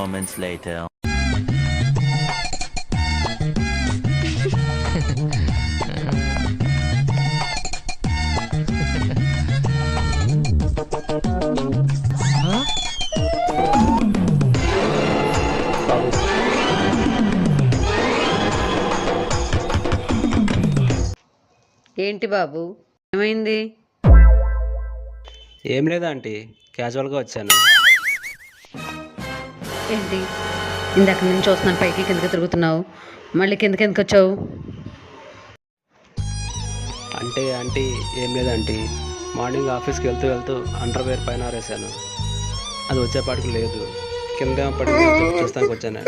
moments later. ఏంటి బాబు, ఏమైంది? ఏం లేదా ఆంటీ, క్యాజువల్గా వచ్చాను. ఏంటి ఇందాక నేను చూస్తున్నాను, పైకి కిందకి తిరుగుతున్నావు, మళ్ళీ కిందకి ఎందుకు వచ్చావు? అంటే ఆంటీ ఏం లేదు ఆంటీ, మార్నింగ్ ఆఫీస్కి వెళ్తూ వెళ్తూ అండర్వేర్ పైన ఆరేసాను. అది వచ్చేపాటికి లేదు, కింద పడి చూస్తానికి వచ్చాను.